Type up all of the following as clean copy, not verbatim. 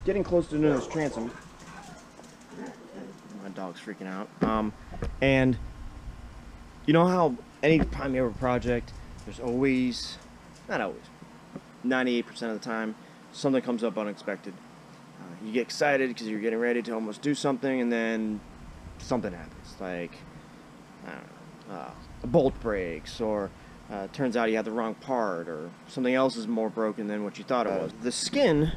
getting close to doing this transom. My dog's freaking out. And you know how any time you have a project, there's always, not always, 98% of the time, something comes up unexpected. You get excited because you're getting ready to almost do something, and then something happens. Like, I don't know, a bolt breaks, or turns out you had the wrong part, or something else is more broken than what you thought it was. The skin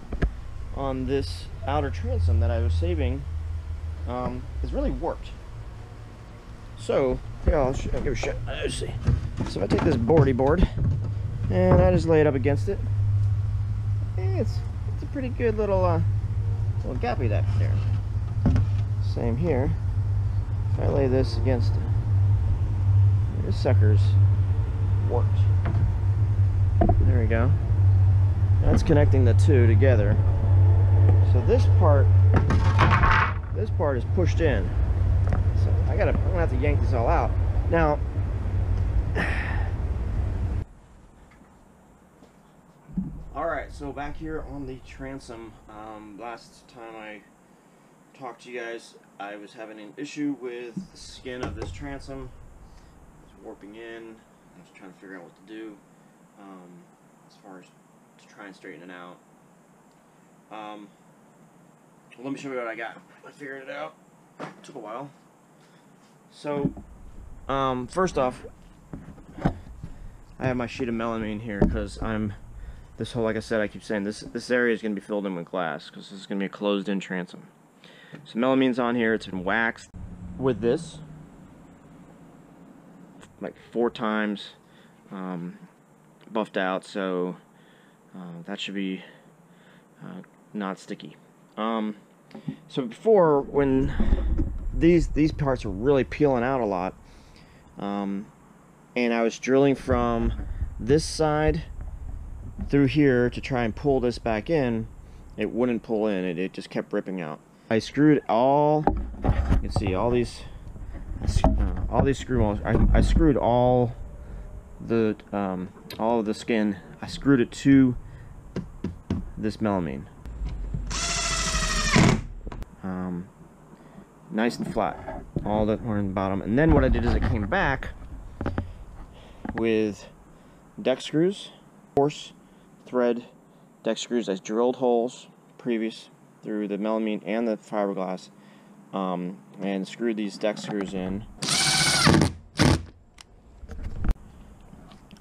on this outer transom that I was saving has really warped. So, here, I'll give it a shot. Let's see. So if I take this boardy board, and I just lay it up against it, it's a pretty good little gappy that there. Same here. If I lay this against it, this sucker's warped. There we go. That's connecting the two together. So this part is pushed in. So I'm gonna have to yank this all out. Now, alright, so back here on the transom, last time I talked to you guys, I was having an issue with the skin of this transom. It was warping in. I was trying to figure out what to do as far as to try and straighten it out. Let me show you what I got. I figured it out. It took a while. So, first off, I have my sheet of melamine here because this whole, like I said, I keep saying this area is going to be filled in with glass because this is going to be a closed-in transom. So melamine's on here. It's been waxed with this like 4 times, buffed out, so that should be not sticky. So before, when these parts were really peeling out a lot, and I was drilling from this side through here to try and pull this back in, it wouldn't pull in. It just kept ripping out. I screwed all, you can see all these screw holes. I screwed all of the skin. I screwed it to this melamine. Nice and flat, all that were in the bottom. And then what I did is I came back with deck screws, coarse thread deck screws. I drilled holes previous through the melamine and the fiberglass, and screwed these deck screws in.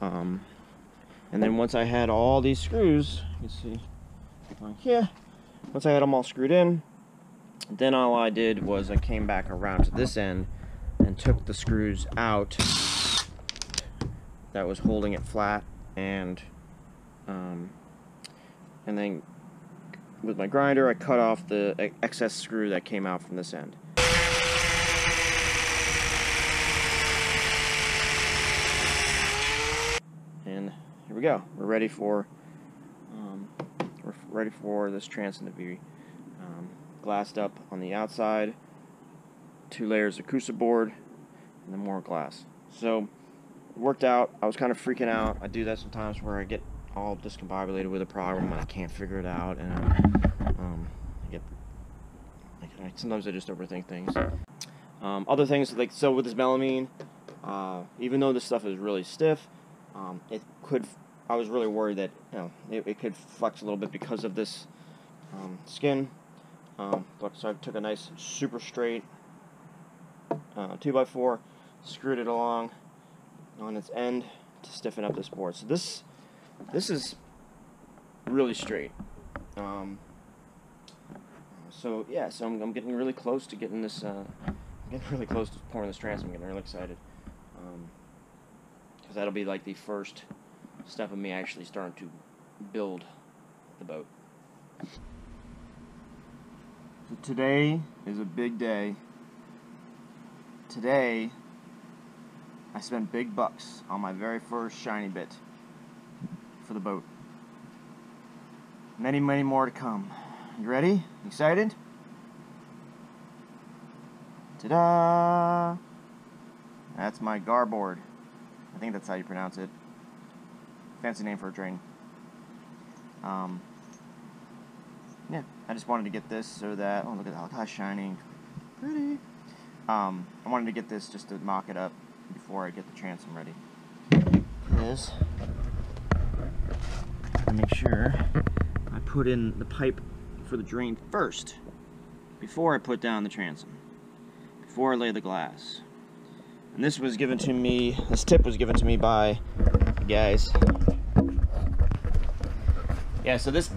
And then once I had all these screws, you can see on here, once I had them all screwed in, then all I did was I came back around to this end and took the screws out that was holding it flat, and then with my grinder I cut off the excess screw that came out from this end. And here we go. We're ready for this transom to be glassed up on the outside, 2 layers of Cusa board, and then more glass. So it worked out. I was kind of freaking out. I do that sometimes where I get all discombobulated with a problem and I can't figure it out, and sometimes I just overthink things. Other things, like, so with this melamine, even though this stuff is really stiff, I was really worried that, you know, it could flex a little bit because of this skin. So I took a nice super straight 2x4, screwed it along on its end to stiffen up this board. So this is really straight. So yeah, so I'm getting really close to getting this. I'm getting really close to pouring this transom. I'm getting really excited because that'll be like the first step of me actually starting to build the boat. So today is a big day. Today I spent big bucks on my very first shiny bit for the boat. Many, many more to come. You ready? Excited? Ta-da! That's my garboard. I think that's how you pronounce it. Fancy name for a train. yeah, I just wanted to get this so that, oh, look at how it's shining, pretty. I wanted to get this just to mock it up before I get the transom ready. Is to make sure I put in the pipe for the drain first before I put down the transom, before I lay the glass. And this was given to me, this tip was given to me by the guys. Yeah, so this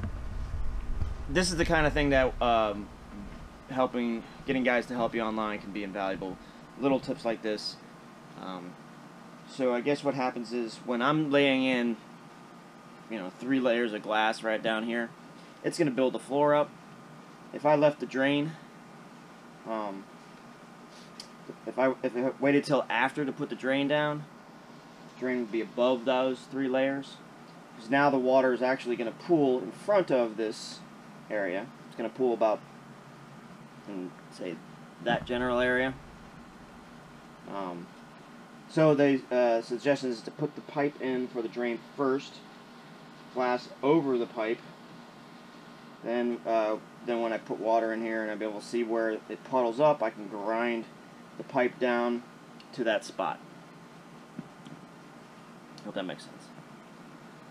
is the kind of thing that getting guys to help you online can be invaluable. Little tips like this. So I guess what happens is when I'm laying in, 3 layers of glass right down here, it's going to build the floor up. If I left the drain, if I waited till after to put the drain down, the drain would be above those 3 layers. Because now the water is actually going to pool in front of this area. It's going to pool about, in, say, that general area. So the suggestion is to put the pipe in for the drain first, glass over the pipe. Then when I put water in here and I'll be able to see where it puddles up, I can grind the pipe down to that spot. Hope that makes sense.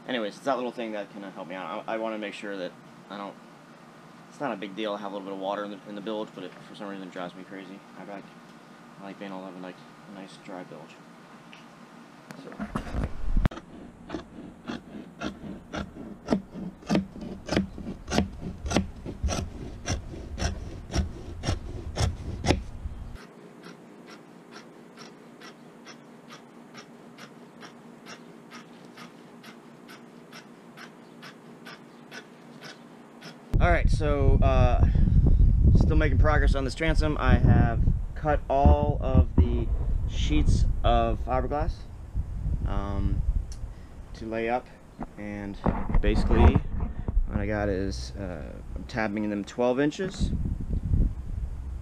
Anyways, it's that little thing that can help me out. I want to make sure that I don't. It's not a big deal to have a little bit of water in the bilge, but it for some reason drives me crazy. I like being able to have a nice dry bilge. So. Alright, so still making progress on this transom. I have cut all of the sheets of fiberglass to lay up, and basically what I got is I'm tabbing them 12 inches,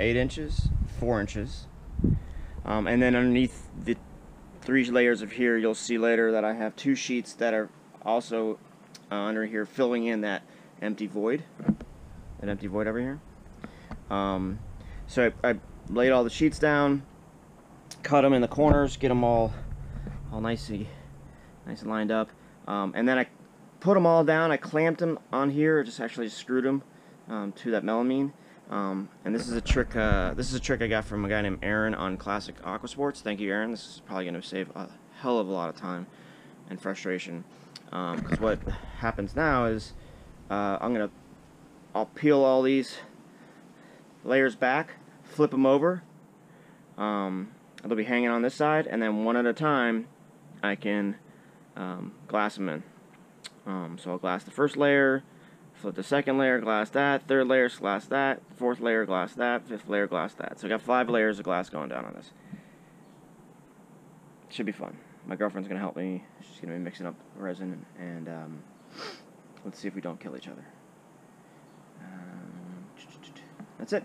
8 inches, 4 inches, and then underneath the 3 layers of here you'll see later that I have 2 sheets that are also under here filling in that empty void over here. So I laid all the sheets down, cut them in the corners, get them all nice and lined up, and then I put them all down. I clamped them on here, just screwed them to that melamine. And this is a trick. I got from a guy named Aaron on Classic Aquasports. Thank you, Aaron. This is probably going to save a hell of a lot of time and frustration. Because what happens now is I'll peel all these layers back, flip them over. They'll be hanging on this side, and then one at a time I can glass them in. So I'll glass the first layer, flip the second layer, glass that, third layer, glass that, fourth layer, glass that, fifth layer, glass that. So I got 5 layers of glass going down on this. Should be fun. My girlfriend's going to help me. She's going to be mixing up resin, and let's see if we don't kill each other. That's it.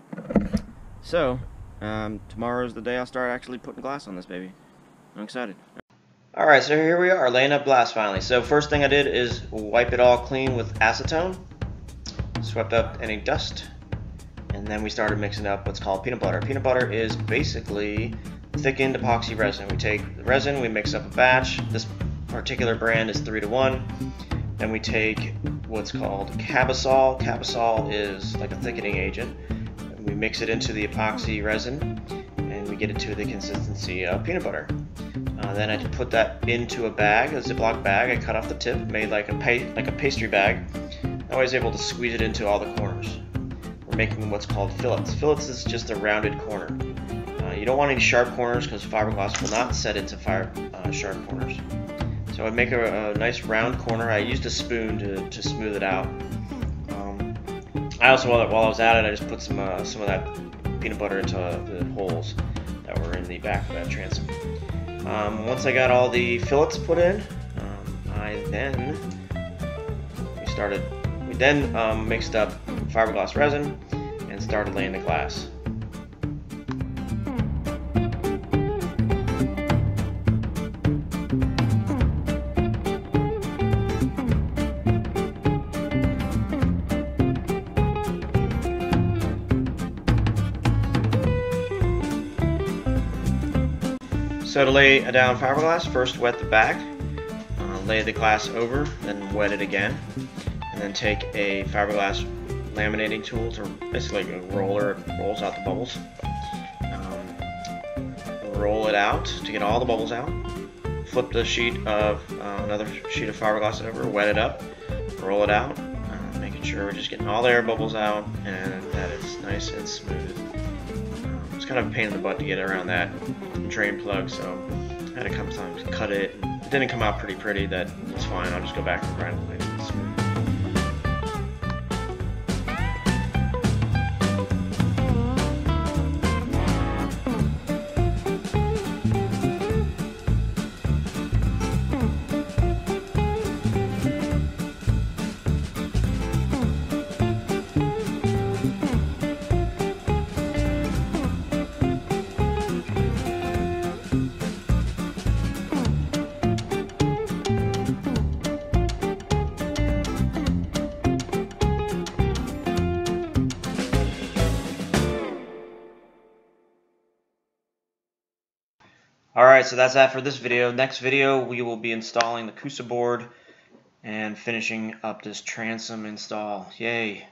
So, tomorrow's the day I'll start actually putting glass on this baby. I'm excited. Alright, so here we are, laying up glass finally. So first thing I did is wipe it all clean with acetone. Swept up any dust. And then we started mixing up what's called peanut butter. Peanut butter is basically thickened epoxy resin. We take the resin, we mix up a batch. This particular brand is 3-to-1. Then we take what's called Cabasol. Cabasol is like a thickening agent. We mix it into the epoxy resin, and we get it to the consistency of peanut butter. Then I put that into a bag, a Ziploc bag. I cut off the tip, made like a pastry bag. I was able to squeeze it into all the corners. We're making what's called fillets. Fillets is just a rounded corner. You don't want any sharp corners because fiberglass will not set into sharp corners. So I make a nice round corner. I used a spoon to smooth it out. I also, while I was at it, I just put some of that peanut butter into the holes that were in the back of that transom. Once I got all the fillets put in, we then mixed up fiberglass resin and started laying the glass. So to lay down fiberglass, first wet the back, lay the glass over, then wet it again, and then take a fiberglass laminating tool to basically like a roller, it rolls out the bubbles. Roll it out to get all the bubbles out. Flip the sheet of another sheet of fiberglass over, wet it up, roll it out, making sure we're just getting all the air bubbles out and that it's nice and smooth. It's kind of a pain in the butt to get around that drain plug, so I had to come sometimes cut it. It didn't come out pretty. That's fine. I'll just go back and grind it later. It's smooth. Alright, so that's that for this video. Next video, we will be installing the Cusa board and finishing up this transom install. Yay!